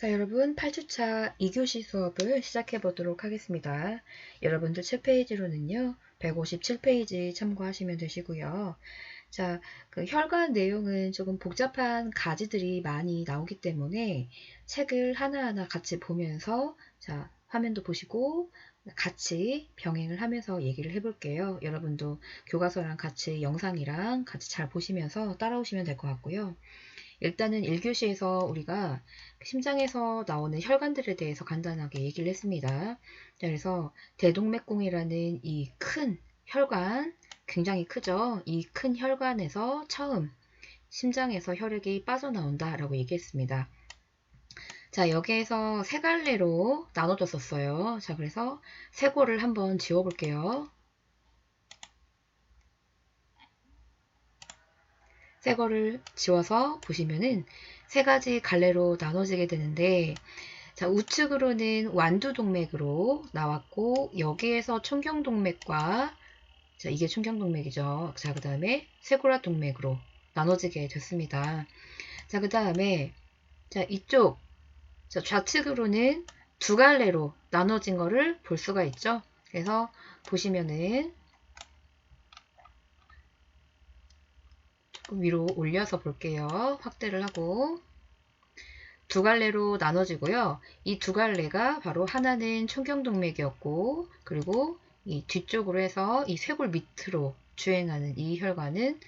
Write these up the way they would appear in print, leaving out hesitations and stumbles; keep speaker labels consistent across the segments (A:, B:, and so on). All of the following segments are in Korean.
A: 자, 여러분 8주차 2교시 수업을 시작해 보도록 하겠습니다. 여러분들 책 페이지로는요, 157페이지 참고하시면 되시고요. 자, 그 혈관 내용은 조금 복잡한 가지들이 많이 나오기 때문에 책을 하나하나 같이 보면서 자, 화면도 보시고 같이 병행을 하면서 얘기를 해볼게요. 여러분도 교과서랑 같이 영상이랑 같이 잘 보시면서 따라오시면 될 것 같고요. 일단은 1교시에서 우리가 심장에서 나오는 혈관들에 대해서 간단하게 얘기를 했습니다. 자, 그래서 대동맥공이라는 이 큰 혈관, 굉장히 크죠? 이 큰 혈관에서 처음 심장에서 혈액이 빠져나온다 라고 얘기했습니다. 자, 여기에서 세 갈래로 나눠졌었어요. 자, 그래서 세고를 한번 지워볼게요. 새 거를 지워서 보시면은 세 가지 갈래로 나눠지게 되는데, 자, 우측으로는 완두동맥으로 나왔고, 여기에서 총경동맥과, 자, 이게 총경동맥이죠. 자, 그 다음에 쇄골화동맥으로 나눠지게 됐습니다. 자, 그 다음에, 자, 이쪽, 자, 좌측으로는 두 갈래로 나눠진 거를 볼 수가 있죠. 그래서 보시면은, 조금 위로 올려서 볼게요. 확대를 하고. 두 갈래로 나눠지고요. 이 두 갈래가 바로 하나는 총경동맥이었고, 그리고 이 뒤쪽으로 해서 이 쇄골 밑으로 주행하는 이 혈관은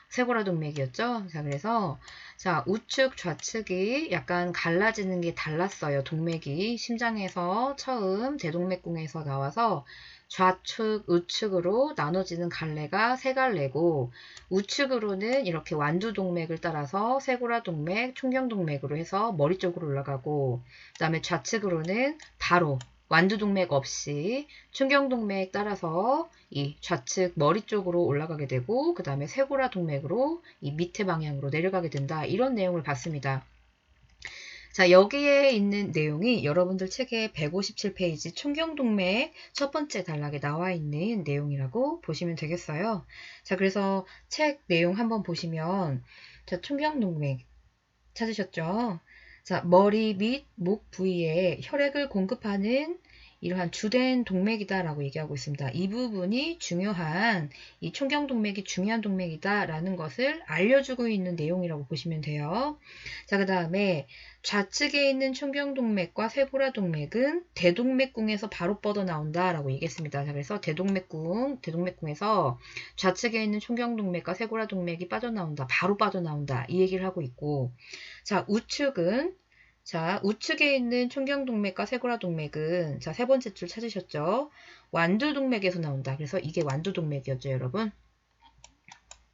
A: 쇄골화동맥이었죠. 자, 그래서 자, 우측 좌측이 약간 갈라지는 게 달랐어요. 동맥이 심장에서 처음 대동맥궁에서 나와서 좌측, 우측으로 나눠지는 갈래가 세 갈래고, 우측으로는 이렇게 완두동맥을 따라서 쇄골화동맥, 총경동맥으로 해서 머리 쪽으로 올라가고, 그 다음에 좌측으로는 바로 완두동맥 없이 충경동맥 따라서 이 좌측 머리 쪽으로 올라가게 되고, 그 다음에 쇄골화동맥으로 이 밑에 방향으로 내려가게 된다. 이런 내용을 봤습니다. 자, 여기에 있는 내용이 여러분들 책의 157페이지 총경동맥 첫 번째 단락에 나와 있는 내용이라고 보시면 되겠어요. 자, 그래서 책 내용 한번 보시면, 자, 총경동맥 찾으셨죠? 자, 머리 및 목 부위에 혈액을 공급하는 이러한 주된 동맥이다라고 얘기하고 있습니다. 이 부분이 중요한, 이 총경동맥이 중요한 동맥이다라는 것을 알려주고 있는 내용이라고 보시면 돼요. 자, 그 다음에 좌측에 있는 총경동맥과 쇄골화동맥은 대동맥궁에서 바로 뻗어나온다라고 얘기했습니다. 자, 그래서 대동맥궁에서 좌측에 있는 총경동맥과 쇄골화동맥이 빠져나온다, 바로 빠져나온다, 이 얘기를 하고 있고, 자, 우측은, 자, 우측에 있는 총경동맥과 쇄골화동맥은, 자, 세 번째 줄 찾으셨죠? 완두동맥에서 나온다. 그래서 이게 완두동맥이었죠, 여러분.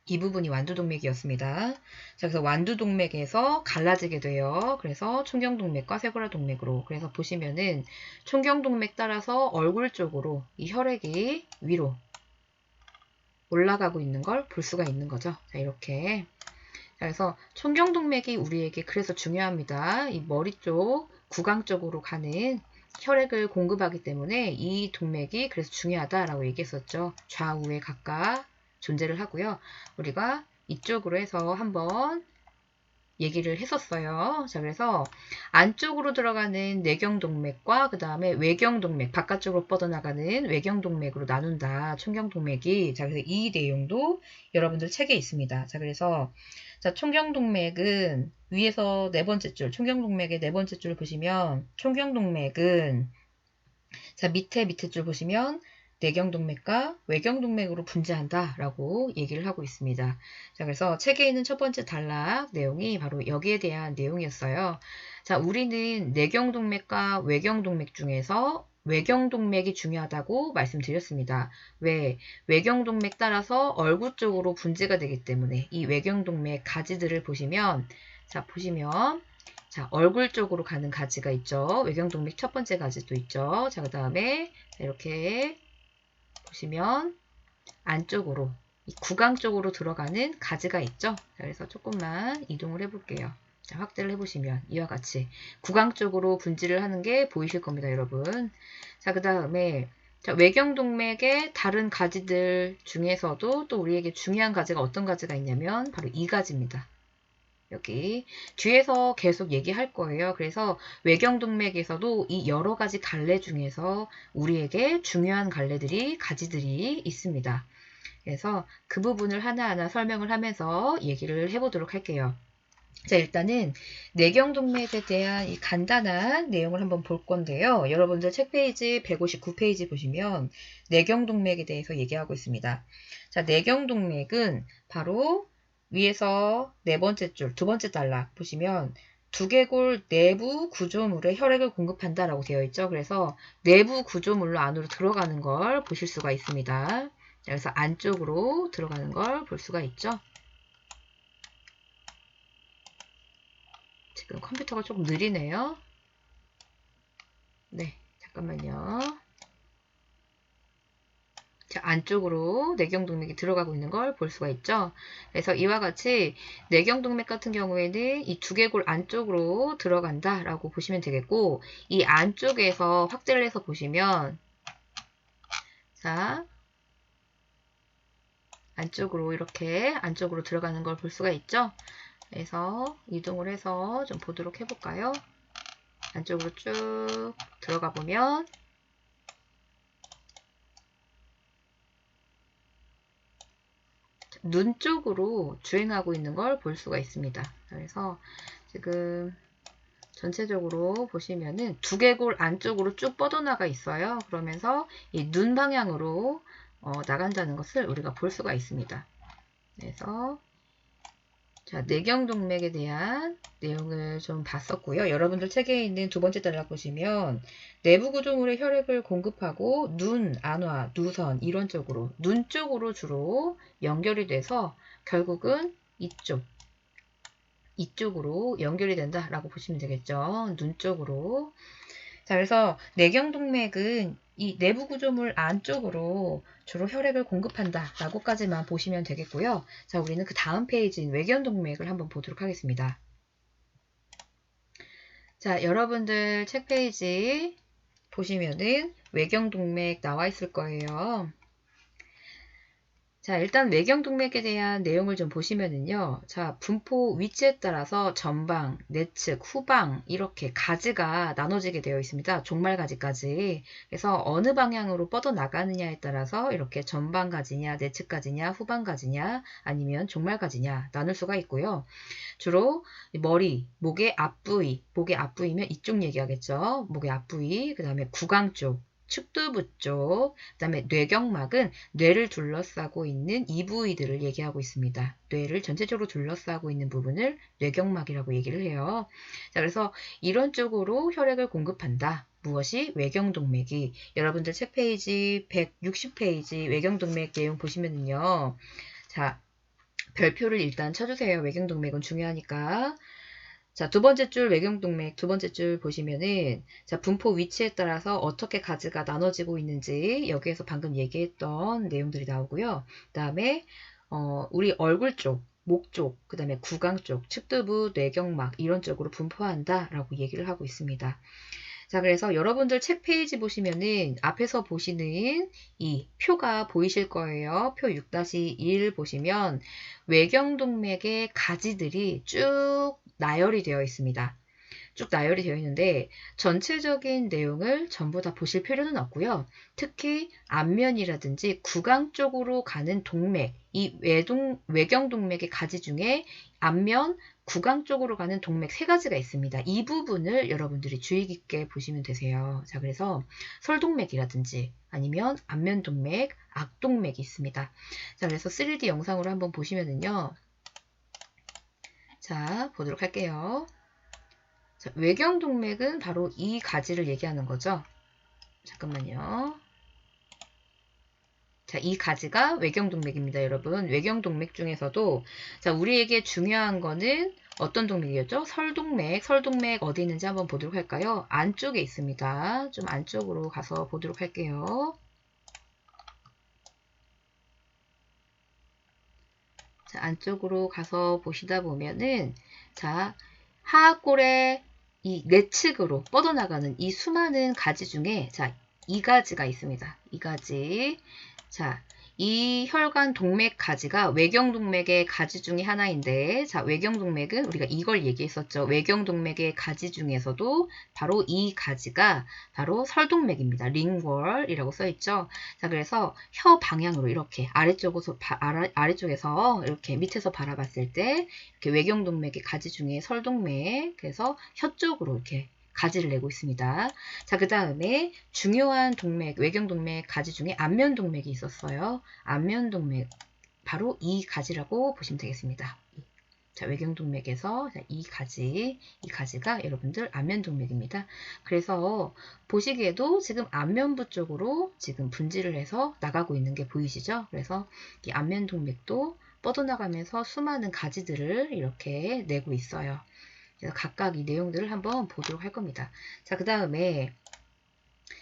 A: 이 부분이 완두동맥이었습니다. 자, 그래서 완두동맥에서 갈라지게 돼요. 그래서 총경동맥과 쇄골화동맥으로. 그래서 보시면은 총경동맥 따라서 얼굴 쪽으로 이 혈액이 위로 올라가고 있는 걸 볼 수가 있는 거죠. 자, 이렇게. 그래서 총경동맥이 우리에게 그래서 중요합니다. 이 머리 쪽, 구강 쪽으로 가는 혈액을 공급하기 때문에 이 동맥이 그래서 중요하다라고 얘기했었죠. 좌우에 각각 존재를 하고요. 우리가 이쪽으로 해서 한번 얘기를 했었어요. 자, 그래서 안쪽으로 들어가는 내경동맥과 그 다음에 외경동맥, 바깥쪽으로 뻗어나가는 외경동맥으로 나눈다. 총경동맥이. 자, 그래서 이 내용도 여러분들 책에 있습니다. 자, 그래서 자, 총경동맥은 위에서 네 번째 줄, 총경동맥의 네 번째 줄 보시면 총경동맥은 자, 밑에 줄 보시면 내경동맥과 외경동맥으로 분재한다라고 얘기를 하고 있습니다. 자, 그래서 책에 있는 첫 번째 단락 내용이 바로 여기에 대한 내용이었어요. 자, 우리는 내경동맥과 외경동맥 중에서 외경동맥이 중요하다고 말씀드렸습니다. 왜? 외경동맥 따라서 얼굴 쪽으로 분재가 되기 때문에 이 외경동맥 가지들을 보시면, 자, 자, 얼굴 쪽으로 가는 가지가 있죠. 외경동맥 첫 번째 가지도 있죠. 자, 그 다음에 이렇게 보시면 안쪽으로 이 구강 쪽으로 들어가는 가지가 있죠. 자, 그래서 조금만 이동을 해볼게요. 자, 확대를 해보시면 이와 같이 구강 쪽으로 분지를 하는 게 보이실 겁니다, 여러분. 자, 그 다음에 외경동맥의 다른 가지들 중에서도 또 우리에게 중요한 가지가 어떤 가지가 있냐면 바로 이 가지입니다. 여기 뒤에서 계속 얘기할 거예요. 그래서 외경동맥에서도 이 여러 가지 갈래 중에서 우리에게 중요한 갈래들이 가지들이 있습니다. 그래서 그 부분을 하나하나 설명을 하면서 얘기를 해보도록 할게요. 자, 일단은 내경동맥에 대한 이 간단한 내용을 한번 볼 건데요. 여러분들 책 페이지 159페이지 보시면 내경동맥에 대해서 얘기하고 있습니다. 자, 내경동맥은 바로 위에서 네 번째 줄, 두 번째 단락 보시면 두개골 내부 구조물에 혈액을 공급한다라고 되어 있죠. 그래서 내부 구조물로 안으로 들어가는 걸 보실 수가 있습니다. 그래서 안쪽으로 들어가는 걸 볼 수가 있죠. 지금 컴퓨터가 조금 느리네요. 네, 잠깐만요. 자, 안쪽으로 내경동맥이 들어가고 있는 걸 볼 수가 있죠. 그래서 이와 같이 내경동맥 같은 경우에는 이 두개골 안쪽으로 들어간다라고 보시면 되겠고, 이 안쪽에서 확대를 해서 보시면, 자, 안쪽으로 이렇게 안쪽으로 들어가는 걸 볼 수가 있죠. 그래서 이동을 해서 좀 보도록 해볼까요? 안쪽으로 쭉 들어가 보면 눈 쪽으로 주행하고 있는 걸 볼 수가 있습니다. 그래서 지금 전체적으로 보시면은 두개골 안쪽으로 쭉 뻗어나가 있어요. 그러면서 이 눈 방향으로 나간다는 것을 우리가 볼 수가 있습니다. 그래서 자, 내경동맥에 대한 내용을 좀 봤었고요. 여러분들 책에 있는 두 번째 단락 보시면 내부 구조물에 혈액을 공급하고 눈, 안화, 누선 이런 쪽으로 눈 쪽으로 주로 연결이 돼서 결국은 이쪽으로 연결이 된다라고 보시면 되겠죠. 눈 쪽으로. 자, 그래서 내경동맥은 이 내부 구조물 안쪽으로 주로 혈액을 공급한다 라고까지만 보시면 되겠고요. 자, 우리는 그 다음 페이지인 외경동맥을 한번 보도록 하겠습니다. 자, 여러분들 책 페이지 보시면은 외경동맥 나와 있을 거예요. 자, 일단 외경동맥에 대한 내용을 좀 보시면은요. 자, 분포 위치에 따라서 전방, 내측, 후방 이렇게 가지가 나눠지게 되어 있습니다. 종말가지까지. 그래서 어느 방향으로 뻗어나가느냐에 따라서 이렇게 전방가지냐, 내측가지냐, 후방가지냐, 아니면 종말가지냐 나눌 수가 있고요. 주로 머리, 목의 앞부위면 이쪽 얘기하겠죠. 목의 앞부위, 그 다음에 구강 쪽, 측두부 쪽, 그 다음에 뇌경막은 뇌를 둘러싸고 있는 이 부위들을 얘기하고 있습니다. 뇌를 전체적으로 둘러싸고 있는 부분을 뇌경막이라고 얘기를 해요. 자, 그래서 이런 쪽으로 혈액을 공급한다. 무엇이? 외경동맥이. 여러분들 책 페이지 160페이지 외경동맥 내용 보시면은요. 자, 별표를 일단 쳐주세요. 외경동맥은 중요하니까. 자, 두 번째 줄 외경동맥 두 번째 줄 보시면은 자, 분포 위치에 따라서 어떻게 가지가 나눠지고 있는지 여기에서 방금 얘기했던 내용들이 나오고요. 그다음에 우리 얼굴 쪽, 목 쪽, 그다음에 구강 쪽, 측두부, 뇌경막 이런 쪽으로 분포한다라고 얘기를 하고 있습니다. 자, 그래서 여러분들 책 페이지 보시면은 앞에서 보시는 이 표가 보이실 거예요. 표 6-1 보시면 외경동맥의 가지들이 쭉 나열이 되어 있습니다. 쭉 나열이 되어 있는데 전체적인 내용을 전부 다 보실 필요는 없고요. 특히 안면이라든지 구강 쪽으로 가는 동맥, 이 외경동맥의 가지 중에 안면, 구강 쪽으로 가는 동맥 세 가지가 있습니다. 이 부분을 여러분들이 주의 깊게 보시면 되세요. 자, 그래서 설동맥이라든지 아니면 안면동맥, 악동맥이 있습니다. 자, 그래서 3D 영상으로 한번 보시면은요. 자, 보도록 할게요. 자, 외경동맥은 바로 이 가지를 얘기하는 거죠. 잠깐만요. 자, 이 가지가 외경동맥입니다, 여러분. 외경동맥 중에서도 자, 우리에게 중요한 거는 어떤 동맥이었죠? 설동맥. 설동맥 어디 있는지 한번 보도록 할까요? 안쪽에 있습니다. 좀 안쪽으로 가서 보도록 할게요. 자, 안쪽으로 가서 보시다 보면은 자, 하악골의 이 내측으로 뻗어나가는 이 수많은 가지 중에 자, 이 가지가 있습니다. 이 가지. 자, 이 혈관 동맥 가지가 외경동맥의 가지 중에 하나인데, 자, 외경동맥은 우리가 이걸 얘기했었죠. 외경동맥의 가지 중에서도 바로 이 가지가 바로 설동맥입니다. 링월이라고 써있죠. 자, 그래서 혀 방향으로 이렇게 아래쪽에서 이렇게 밑에서 바라봤을 때 이렇게 외경동맥의 가지 중에 설동맥, 그래서 혀 쪽으로 이렇게 가지를 내고 있습니다. 자, 그 다음에 중요한 동맥, 외경동맥 가지 중에 안면동맥이 있었어요. 안면동맥, 바로 이 가지라고 보시면 되겠습니다. 자, 외경동맥에서 이 가지가 여러분들 안면동맥입니다. 그래서 보시기에도 지금 안면부 쪽으로 지금 분지를 해서 나가고 있는 게 보이시죠? 그래서 이 안면동맥도 뻗어나가면서 수많은 가지들을 이렇게 내고 있어요. 그래서 각각 이 내용들을 한번 보도록 할 겁니다. 자, 그 다음에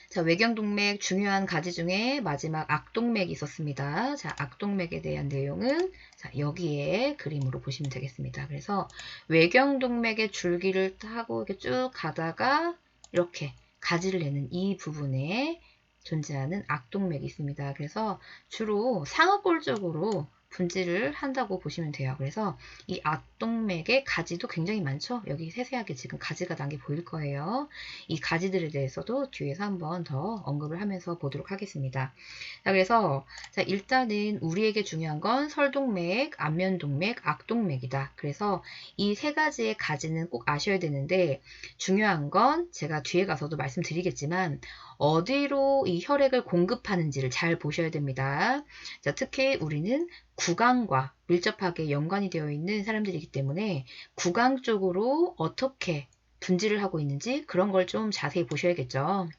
A: 자, 외경동맥 중요한 가지 중에 마지막 악동맥이 있었습니다. 자, 악동맥에 대한 내용은 자, 여기에 그림으로 보시면 되겠습니다. 그래서 외경동맥의 줄기를 타고 이렇게 쭉 가다가 이렇게 가지를 내는 이 부분에 존재하는 악동맥이 있습니다. 그래서 주로 상악골 쪽으로 분지를 한다고 보시면 돼요. 그래서 이 악동맥의 가지도 굉장히 많죠. 여기 세세하게 지금 가지가 난 게 보일 거예요. 이 가지들에 대해서도 뒤에서 한번 더 언급을 하면서 보도록 하겠습니다. 자, 그래서 자, 일단은 우리에게 중요한 건 설동맥, 안면동맥, 악동맥이다. 그래서 이 세 가지의 가지는 꼭 아셔야 되는데 중요한 건 제가 뒤에 가서도 말씀드리겠지만 어디로 이 혈액을 공급하는지를 잘 보셔야 됩니다. 자, 특히 우리는 구강과 밀접하게 연관이 되어 있는 사람들이기 때문에 구강 쪽으로 어떻게 분지를 하고 있는지 그런 걸 좀 자세히 보셔야겠죠.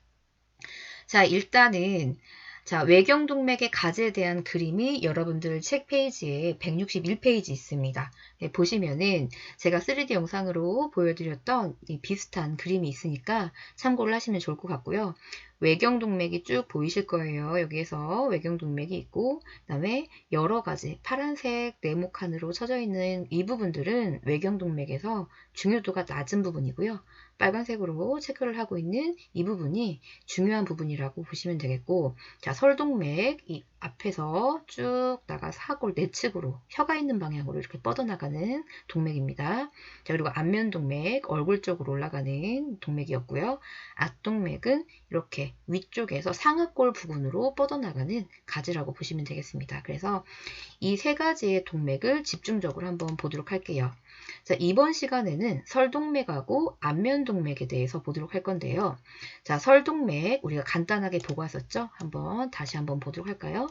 A: 자, 일단은 자, 외경동맥의 가지에 대한 그림이 여러분들 책 페이지에 161페이지 있습니다. 네, 보시면은 제가 3D 영상으로 보여드렸던 이 비슷한 그림이 있으니까 참고를 하시면 좋을 것 같고요. 외경동맥이 쭉 보이실 거예요. 여기에서 외경동맥이 있고 그다음에 여러 가지 파란색 네모칸으로 쳐져 있는 이 부분들은 외경동맥에서 중요도가 낮은 부분이고요. 빨간색으로 체크를 하고 있는 이 부분이 중요한 부분이라고 보시면 되겠고, 자, 설동맥 이 앞에서 쭉 나가 사골 내측으로 혀가 있는 방향으로 이렇게 뻗어나가는 동맥입니다. 자, 그리고 안면동맥 얼굴 쪽으로 올라가는 동맥이었고요. 앞동맥은 이렇게 위쪽에서 상악골 부근으로 뻗어나가는 가지라고 보시면 되겠습니다. 그래서 이 세 가지의 동맥을 집중적으로 한번 보도록 할게요. 자, 이번 시간에는 설동맥하고 안면동맥에 대해서 보도록 할 건데요. 자, 설동맥 우리가 간단하게 보고 왔었죠? 다시 한번 보도록 할까요?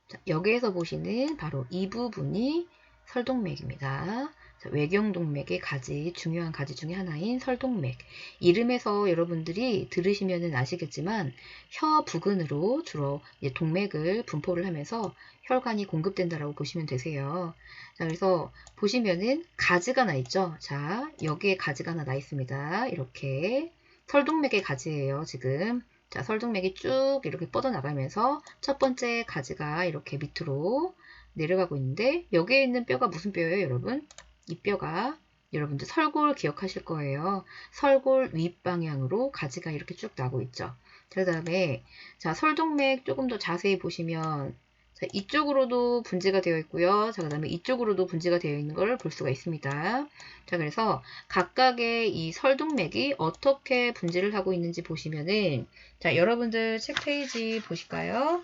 A: 자, 여기에서 보시는 바로 이 부분이 설동맥입니다. 자, 외경동맥의 가지, 중요한 가지 중에 하나인 설동맥. 이름에서 여러분들이 들으시면 아시겠지만 혀 부근으로 주로 동맥을 분포를 하면서 혈관이 공급된다라고 보시면 되세요. 자, 그래서 보시면은 가지가 나 있죠. 자, 여기에 가지가 하나 나 있습니다. 이렇게 설동맥의 가지예요, 지금. 자, 설동맥이 쭉 이렇게 뻗어나가면서 첫 번째 가지가 이렇게 밑으로 내려가고 있는데 여기에 있는 뼈가 무슨 뼈예요, 여러분? 이 뼈가 여러분들 설골 기억하실 거예요. 설골 윗방향으로 가지가 이렇게 쭉 나고 있죠. 그 다음에 자, 설동맥 조금 더 자세히 보시면 자, 이쪽으로도 분지가 되어 있고요. 자, 그 다음에 이쪽으로도 분지가 되어 있는 걸 볼 수가 있습니다. 자, 그래서 각각의 이 설동맥이 어떻게 분지를 하고 있는지 보시면은 자, 여러분들 책 페이지 보실까요?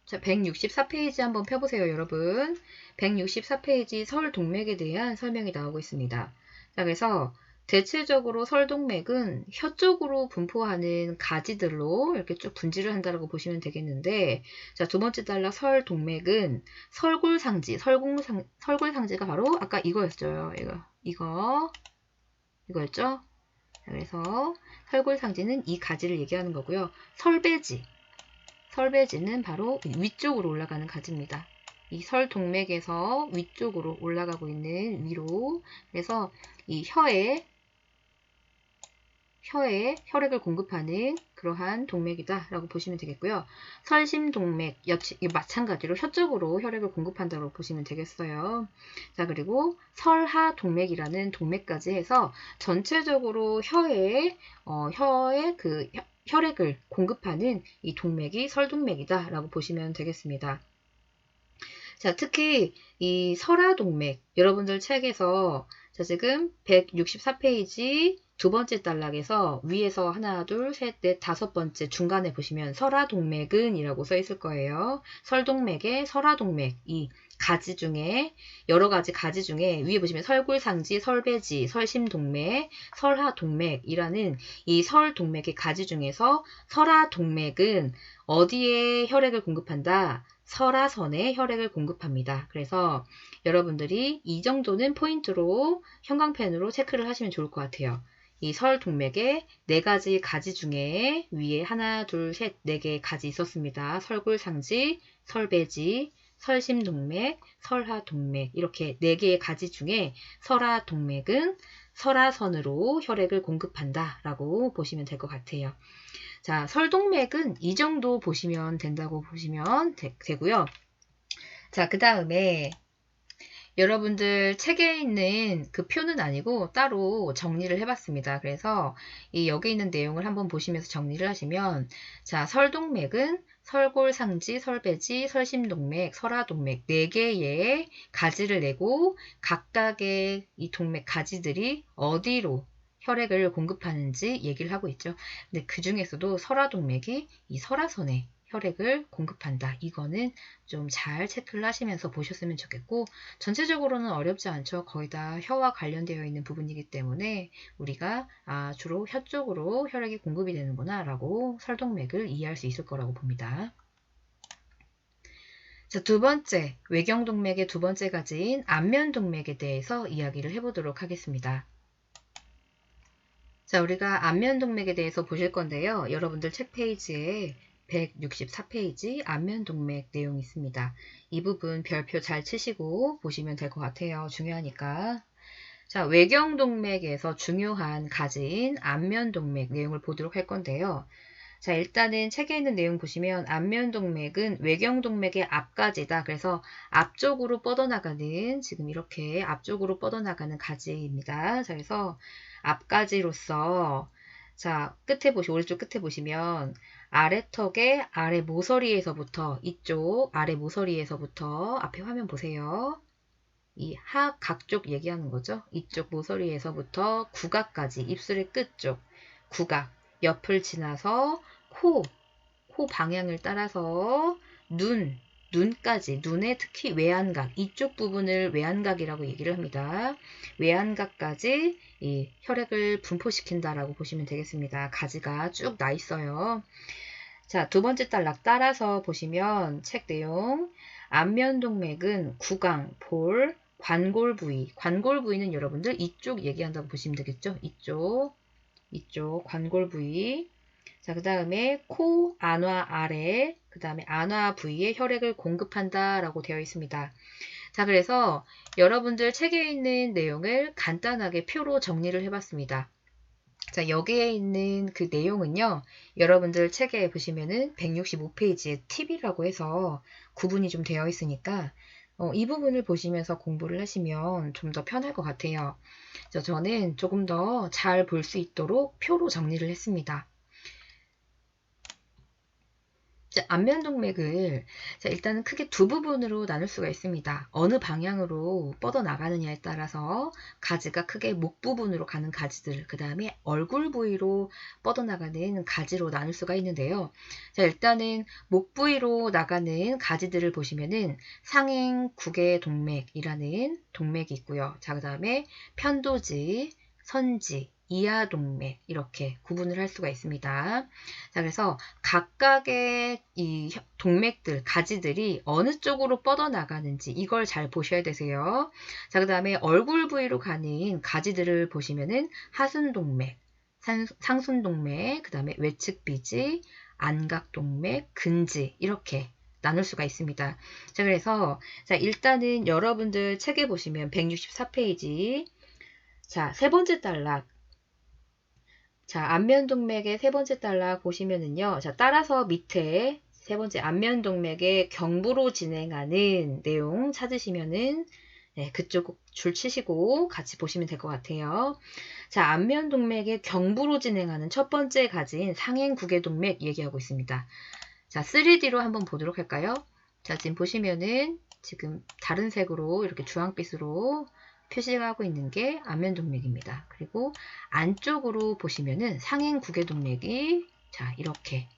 A: 자, 164페이지 한번 펴보세요, 여러분. 164페이지 설동맥에 대한 설명이 나오고 있습니다. 자, 그래서 대체적으로 설동맥은 혀 쪽으로 분포하는 가지들로 이렇게 쭉 분지를 한다고 보시면 되겠는데, 자, 두 번째 단락 설동맥은 설골상지, 설골상지가 바로 아까 이거였죠. 이거였죠? 자, 그래서 설골상지는 이 가지를 얘기하는 거고요. 설배지는 바로 위쪽으로 올라가는 가지입니다. 이 설동맥에서 위쪽으로 올라가고 있는 위로. 그래서 이 혀에 혈액을 공급하는 그러한 동맥이다 라고 보시면 되겠고요. 설심동맥, 마찬가지로 혀 쪽으로 혈액을 공급한다고 보시면 되겠어요. 자, 그리고 설하동맥이라는 동맥까지 해서 전체적으로 혀에 혈액을 공급하는 이 동맥이 설동맥이다 라고 보시면 되겠습니다. 자, 특히 이 설하동맥, 여러분들 책에서 자, 지금 164페이지 두 번째 단락에서 위에서 하나, 둘, 셋, 넷, 다섯 번째 중간에 보시면 설하동맥은 이라고 써 있을 거예요. 설동맥의 설하동맥, 이 가지 중에 여러 가지 가지 중에 위에 보시면 설굴상지, 설배지, 설심동맥, 설하동맥이라는 이 설동맥의 가지 중에서 설하동맥은 어디에 혈액을 공급한다? 설하선에 혈액을 공급합니다. 그래서 여러분들이 이 정도는 포인트로 형광펜으로 체크를 하시면 좋을 것 같아요. 이 설동맥의 네 가지 가지 중에 위에 하나, 둘, 셋, 네 개의 가지 있었습니다. 설굴상지, 설배지, 설심동맥, 설하동맥 이렇게 네 개의 가지 중에 설하동맥은 설하선으로 혈액을 공급한다 라고 보시면 될 것 같아요. 자, 설동맥은 이 정도 보시면 된다고 보시면 되고요. 자, 그 다음에 여러분들 책에 있는 그 표는 아니고 따로 정리를 해봤습니다. 그래서 이 여기 있는 내용을 한번 보시면서 정리를 하시면 자, 설동맥은 설골상지, 설배지, 설심동맥, 설하동맥 4개의 가지를 내고 각각의 이 동맥 가지들이 어디로 혈액을 공급하는지 얘기를 하고 있죠. 근데 그 중에서도 설하동맥이 이 설하선에 혈액을 공급한다. 이거는 좀 잘 체크를 하시면서 보셨으면 좋겠고 전체적으로는 어렵지 않죠. 거의 다 혀와 관련되어 있는 부분이기 때문에 우리가 주로 혀 쪽으로 혈액이 공급이 되는구나 라고 설동맥을 이해할 수 있을 거라고 봅니다. 자, 두 번째, 외경동맥의 두 번째 가지인 안면동맥에 대해서 이야기를 해보도록 하겠습니다. 자, 우리가 안면동맥에 대해서 보실 건데요. 여러분들 책 페이지에 164페이지 안면동맥 내용이 있습니다. 이 부분 별표 잘 치시고 보시면 될 것 같아요. 중요하니까. 자, 외경동맥에서 중요한 가지인 안면동맥 내용을 보도록 할 건데요. 자, 일단은 책에 있는 내용 보시면 안면동맥은 외경동맥의 앞가지다. 그래서 앞쪽으로 뻗어나가는 지금 이렇게 앞쪽으로 뻗어나가는 가지입니다. 자, 그래서 앞가지로서 자, 오른쪽 끝에 보시면 아래턱의 아래 모서리에서부터 이쪽 아래 모서리에서부터 앞에 화면 보세요. 이 하각 쪽 얘기하는 거죠. 이쪽 모서리에서부터 구각까지 입술의 끝쪽 구각 옆을 지나서 코 방향을 따라서 눈까지 눈의 특히 외안각 이쪽 부분을 외안각이라고 얘기를 합니다. 외안각까지 이 혈액을 분포시킨다라고 보시면 되겠습니다. 가지가 쭉 나 있어요. 자, 두 번째 단락 따라서 보시면 책 내용 안면동맥은 구강, 볼, 관골 부위는 여러분들 이쪽 얘기한다고 보시면 되겠죠. 이쪽 관골 부위. 자, 그 다음에 코 안화 아래, 그 다음에 안화 부위에 혈액을 공급한다 라고 되어 있습니다. 자, 그래서 여러분들 책에 있는 내용을 간단하게 표로 정리를 해봤습니다. 자, 여기에 있는 그 내용은요, 여러분들 책에 보시면은 165페이지에 팁이라고 해서 구분이 좀 되어 있으니까 이 부분을 보시면서 공부를 하시면 좀 더 편할 것 같아요. 저는 조금 더 잘 볼 수 있도록 표로 정리를 했습니다. 자, 안면동맥을 일단은 크게 두 부분으로 나눌 수가 있습니다. 어느 방향으로 뻗어나가느냐에 따라서 가지가 크게 목 부분으로 가는 가지들, 그 다음에 얼굴 부위로 뻗어나가는 가지로 나눌 수가 있는데요. 자, 일단은 목 부위로 나가는 가지들을 보시면은 상행국외동맥이라는 동맥이 있고요. 자, 그 다음에 편도지, 선지, 이하동맥 이렇게 구분을 할 수가 있습니다. 자, 그래서 각각의 이 동맥들, 가지들이 어느 쪽으로 뻗어나가는지 이걸 잘 보셔야 되세요. 자, 그 다음에 얼굴 부위로 가는 가지들을 보시면은 하순동맥, 상순동맥, 그 다음에 외측비지, 안각동맥, 근지 이렇게 나눌 수가 있습니다. 자, 그래서 일단은 여러분들 책에 보시면 164페이지 자, 세 번째 단락 자, 안면동맥의 세 번째 달락 보시면은요. 자, 따라서 밑에 세 번째 안면동맥의 경부로 진행하는 내용 찾으시면은 네, 그쪽 줄 치시고 같이 보시면 될 것 같아요. 자, 안면동맥의 경부로 진행하는 첫 번째 가지인 상행구개동맥 얘기하고 있습니다. 자, 3D로 한번 보도록 할까요? 자, 지금 보시면은 지금 다른 색으로 이렇게 주황빛으로 표시가 하고 있는 게 안면동맥입니다. 그리고 안쪽으로 보시면은 상행구개동맥이 자, 이렇게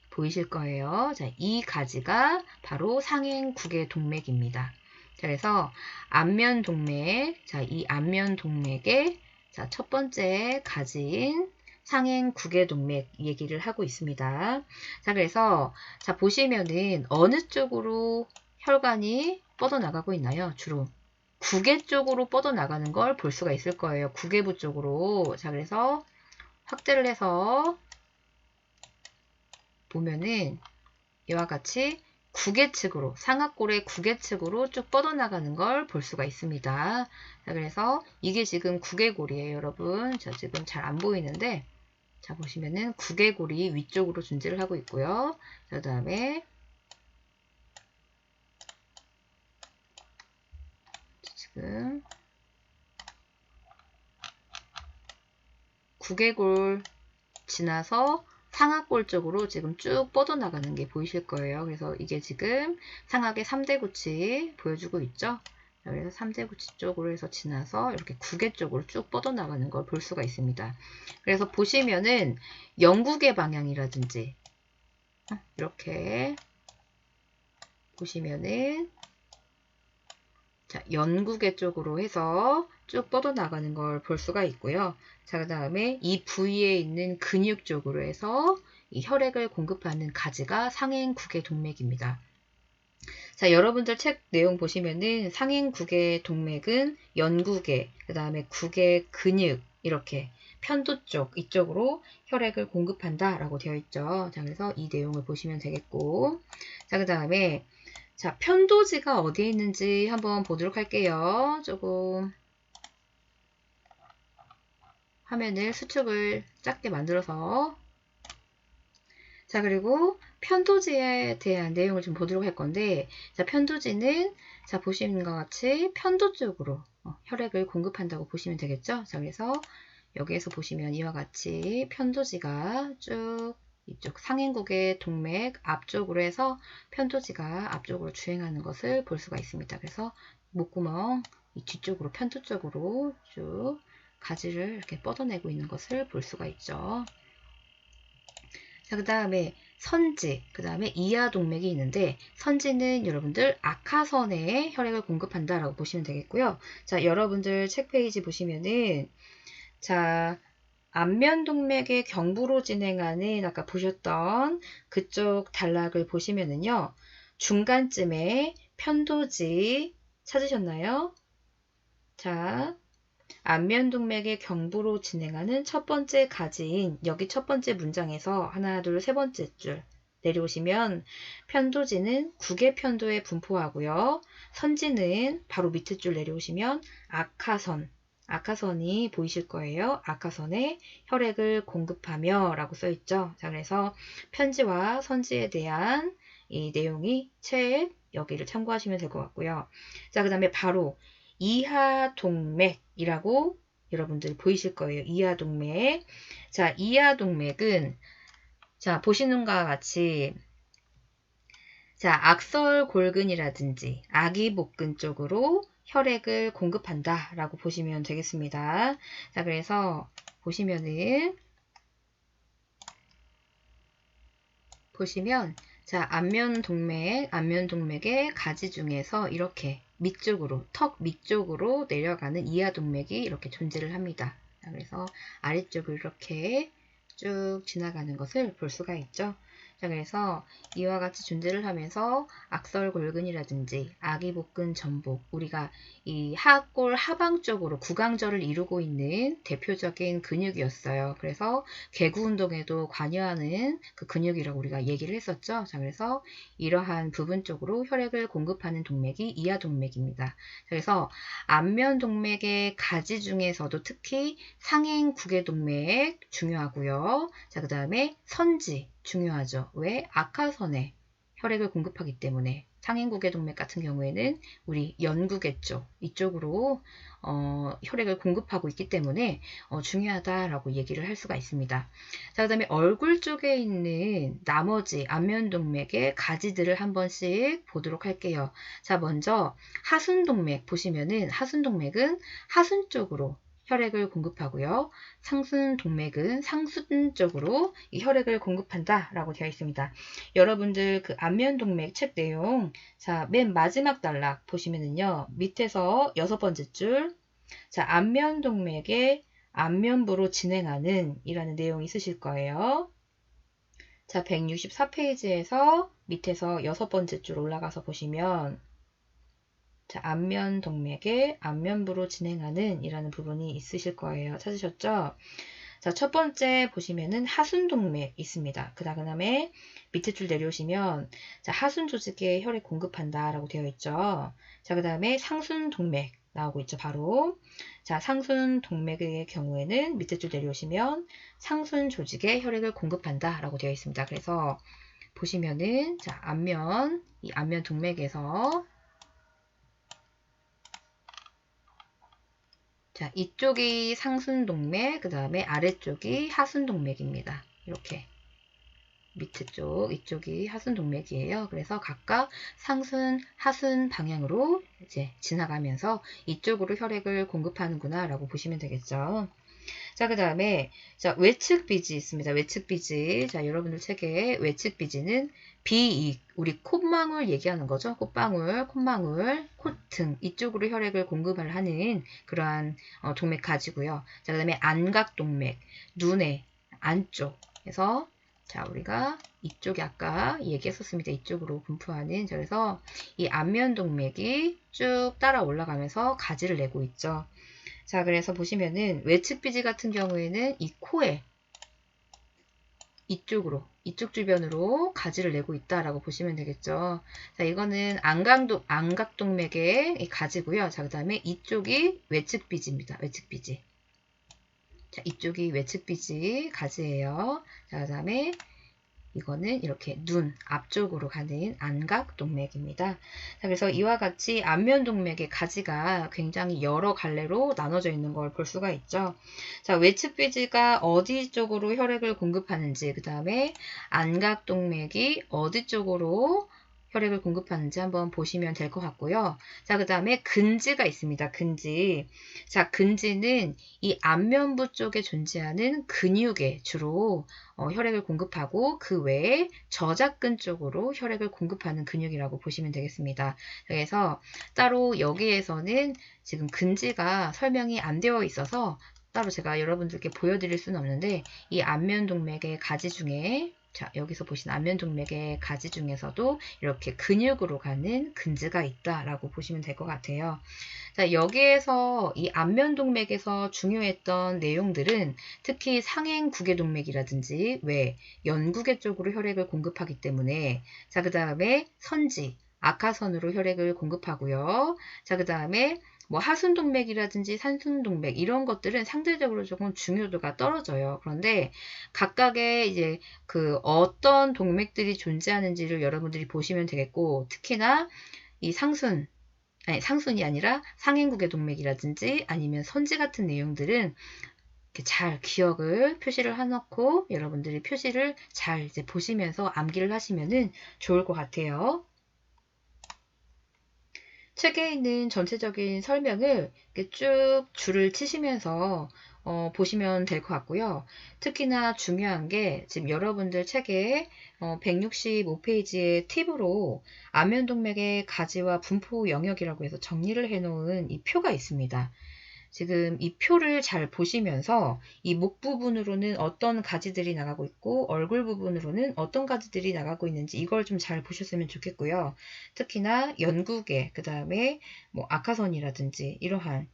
A: 보이실 거예요. 자, 이 가지가 바로 상행구개동맥입니다. 자, 그래서 안면동맥, 자, 이 안면동맥의 자, 첫 번째 가지인 상행구개동맥 얘기를 하고 있습니다. 자, 그래서 자, 보시면은 어느 쪽으로 혈관이 뻗어나가고 있나요? 주로 구개 쪽으로 뻗어나가는 걸 볼 수가 있을 거예요. 구개부 쪽으로. 자, 그래서 확대를 해서 보면은 이와 같이 구개측으로 상악골의 구개측으로 쭉 뻗어나가는 걸 볼 수가 있습니다. 자, 그래서 이게 지금 구개골이에요, 여러분. 자, 지금 잘 안 보이는데 자, 보시면은 구개골이 위쪽으로 존재를 하고 있고요. 자, 그다음에 지금 구개골 지나서 상악골 쪽으로 지금 쭉 뻗어나가는 게 보이실 거예요. 그래서 이게 지금 상악의 3대 구치 보여주고 있죠. 그래서 3대 구치 쪽으로 해서 지나서 이렇게 구개 쪽으로 쭉 뻗어나가는 걸 볼 수가 있습니다. 그래서 보시면은 영구개 방향이라든지 이렇게 보시면은 자, 연구개 쪽으로 해서 쭉 뻗어나가는 걸 볼 수가 있고요. 자, 그 다음에 이 부위에 있는 근육 쪽으로 해서 이 혈액을 공급하는 가지가 상행구개 동맥입니다. 자, 여러분들 책 내용 보시면은 상행구개 동맥은 연구개, 그 다음에 구개 근육 이렇게 편도 쪽 이쪽으로 혈액을 공급한다 라고 되어 있죠. 자, 그래서 이 내용을 보시면 되겠고 자, 그 다음에 자, 편도지가 어디에 있는지 한번 보도록 할게요. 조금 화면을 수축을 작게 만들어서 자, 그리고 편도지에 대한 내용을 좀 보도록 할 건데 자, 편도지는 자, 보시는 것 같이 편도 쪽으로 혈액을 공급한다고 보시면 되겠죠. 자, 그래서 여기에서 보시면 이와 같이 편도지가 쭉 이쪽 상행구개 동맥 앞쪽으로 해서 편도지가 앞쪽으로 주행하는 것을 볼 수가 있습니다. 그래서 목구멍 이 뒤쪽으로 편도 쪽으로 쭉 가지를 이렇게 뻗어내고 있는 것을 볼 수가 있죠. 자, 그 다음에 선지, 그 다음에 이하동맥이 있는데 선지는 여러분들 아카선에 혈액을 공급한다라고 보시면 되겠고요. 자, 여러분들 책 페이지 보시면은 자, 안면동맥의 경부로 진행하는 아까 보셨던 그쪽 단락을 보시면은요. 중간쯤에 편도지 찾으셨나요? 자, 안면동맥의 경부로 진행하는 첫 번째 가지인 여기 첫 번째 문장에서 하나, 둘, 세 번째 줄 내려오시면 편도지는 구개편도에 분포하고요. 선지는 바로 밑에 줄 내려오시면 아카선이 보이실 거예요. 아카선에 혈액을 공급하며 라고 써있죠. 자, 그래서 편지와 선지에 대한 이 내용이 책 여기를 참고하시면 될 것 같고요. 자, 그 다음에 바로 이하동맥이라고 여러분들 보이실 거예요. 이하동맥. 자, 이하동맥은 자, 보시는 것과 같이 자, 악설골근이라든지 아기복근 쪽으로 혈액을 공급한다 라고 보시면 되겠습니다. 자, 그래서 보시면 자, 안면동맥의 가지 중에서 이렇게 밑쪽으로, 턱 밑쪽으로 내려가는 이하동맥이 이렇게 존재를 합니다. 그래서 아래쪽으로 이렇게 쭉 지나가는 것을 볼 수가 있죠. 자, 그래서 이와 같이 존재를 하면서 악설골근이라든지 아기복근 전복, 우리가 이 하골 하방 쪽으로 구강절을 이루고 있는 대표적인 근육이었어요. 그래서 개구 운동에도 관여하는 그 근육이라고 우리가 얘기를 했었죠. 자, 그래서 이러한 부분 쪽으로 혈액을 공급하는 동맥이 이하동맥입니다. 그래서 안면동맥의 가지 중에서도 특히 상행구개동맥 중요하고요. 자, 그 다음에 선지 중요하죠. 왜? 악하선에 혈액을 공급하기 때문에. 상행구개동맥 같은 경우에는 우리 연구개 쪽 이쪽으로 혈액을 공급하고 있기 때문에 중요하다라고 얘기를 할 수가 있습니다. 자, 그 다음에 얼굴 쪽에 있는 나머지 안면동맥의 가지들을 한 번씩 보도록 할게요. 자, 먼저 하순동맥 보시면은 하순동맥은 하순 쪽으로 혈액을 공급하고요. 상순동맥은 상순 쪽으로 이 혈액을 공급한다 라고 되어 있습니다. 여러분들 그 안면동맥 책 내용, 자, 맨 마지막 단락 보시면은요, 밑에서 6번째 줄, 자, 안면동맥의 안면부로 진행하는 이라는 내용이 있으실 거예요. 자, 164페이지에서 밑에서 6번째 줄 올라가서 보시면, 자, 안면동맥의 안면부로 진행하는 이라는 부분이 있으실 거예요. 찾으셨죠? 자, 첫 번째 보시면은 하순동맥 있습니다. 그 다음에 밑에 줄 내려오시면, 자, 하순 조직에 혈액 공급한다 라고 되어 있죠. 자, 그 다음에 상순동맥 나오고 있죠. 바로. 자, 상순동맥의 경우에는 밑에 줄 내려오시면 상순 조직에 혈액을 공급한다 라고 되어 있습니다. 그래서 보시면은, 자, 이 안면동맥에서 자, 이쪽이 상순동맥, 그 다음에 아래쪽이 하순동맥입니다. 이렇게. 밑에 쪽, 이쪽이 하순동맥이에요. 그래서 각각 상순, 하순 방향으로 이제 지나가면서 이쪽으로 혈액을 공급하는구나 라고 보시면 되겠죠. 자, 그 다음에, 자, 외측비지 있습니다. 외측비지. 자, 여러분들 책에 외측비지는 비익, 우리 콧망울 얘기하는 거죠. 콧방울, 콧망울, 콧등, 이쪽으로 혈액을 공급을 하는 그러한 동맥 가지고요. 자, 그 다음에 안각동맥, 눈의 안쪽에서, 자, 우리가 이쪽에 아까 얘기했었습니다. 이쪽으로 분포하는. 그래서 이 안면동맥이 쭉 따라 올라가면서 가지를 내고 있죠. 자, 그래서 보시면은 외측비지 같은 경우에는 이 코에 이쪽 주변으로 가지를 내고 있다라고 보시면 되겠죠. 자, 이거는 안각동맥의 가지고요. 자, 그 다음에 이쪽이 외측비지입니다. 외측비지. 자, 이쪽이 외측비지 가지예요. 자, 그 다음에 이거는 이렇게 눈 앞쪽으로 가는 안각동맥입니다. 자, 그래서 이와 같이 안면동맥의 가지가 굉장히 여러 갈래로 나눠져 있는 걸 볼 수가 있죠. 자, 외측비지가 어디 쪽으로 혈액을 공급하는지, 그 다음에 안각동맥이 어디 쪽으로 혈액을 공급하는지 한번 보시면 될 것 같고요. 자, 그 다음에 근지가 있습니다. 근지. 자, 근지는 이 안면부 쪽에 존재하는 근육에 주로 혈액을 공급하고 그 외에 저작근 쪽으로 혈액을 공급하는 근육이라고 보시면 되겠습니다. 그래서 따로 여기에서는 지금 근지가 설명이 안 되어 있어서 따로 제가 여러분들께 보여드릴 수는 없는데 이 안면동맥의 가지 중에 자, 여기서 보시는 안면동맥의 가지 중에서도 이렇게 근육으로 가는 근지가 있다라고 보시면 될 것 같아요. 자, 여기에서 이 안면동맥에서 중요했던 내용들은 특히 상행구개동맥이라든지 왜 연구개 쪽으로 혈액을 공급하기 때문에 자, 그 다음에 선지, 악하선으로 혈액을 공급하고요. 자, 그 다음에 뭐 하순동맥이라든지 산순동맥 이런 것들은 상대적으로 조금 중요도가 떨어져요. 그런데 각각의 이제 그 어떤 동맥들이 존재하는지를 여러분들이 보시면 되겠고 특히나 이 상순이 아니라 상행구개 동맥이라든지 아니면 선지 같은 내용들은 이렇게 잘 기억을 표시를 해놓고 여러분들이 표시를 잘 이제 보시면서 암기를 하시면은 좋을 것 같아요. 책에 있는 전체적인 설명을 이렇게 쭉 줄을 치시면서 보시면 될 것 같고요. 특히나 중요한 게 지금 여러분들 책에 165페이지의 팁으로 안면동맥의 가지와 분포 영역이라고 해서 정리를 해놓은 이 표가 있습니다. 지금 이 표를 잘 보시면서 이 목 부분으로는 어떤 가지들이 나가고 있고 얼굴 부분으로는 어떤 가지들이 나가고 있는지 이걸 좀 잘 보셨으면 좋겠고요. 특히나 연구계, 그 다음에 뭐 아카선이라든지 이러한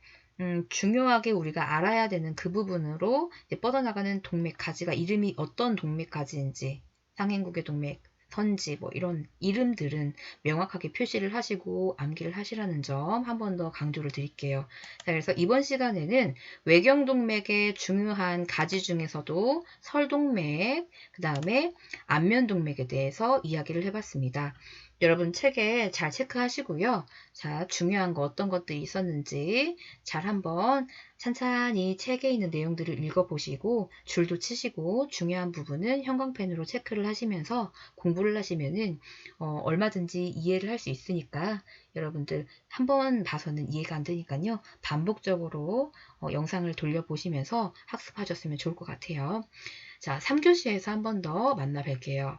A: 중요하게 우리가 알아야 되는 그 부분으로 뻗어나가는 동맥 가지가 이름이 어떤 동맥 가지인지 상행국의 동맥, 선지 뭐 이런 이름들은 명확하게 표시를 하시고 암기를 하시라는 점 한 번 더 강조를 드릴게요. 자, 그래서 이번 시간에는 외경동맥의 중요한 가지 중에서도 설동맥, 그 다음에 안면동맥에 대해서 이야기를 해봤습니다. 여러분 책에 잘 체크하시고요. 자, 중요한 거 어떤 것들이 있었는지 잘 한번 찬찬히 책에 있는 내용들을 읽어보시고 줄도 치시고 중요한 부분은 형광펜으로 체크를 하시면서 공부를 하시면은 얼마든지 이해를 할 수 있으니까 여러분들 한 번 봐서는 이해가 안 되니까요. 반복적으로 영상을 돌려보시면서 학습하셨으면 좋을 것 같아요. 자, 3교시에서 한 번 더 만나 뵐게요.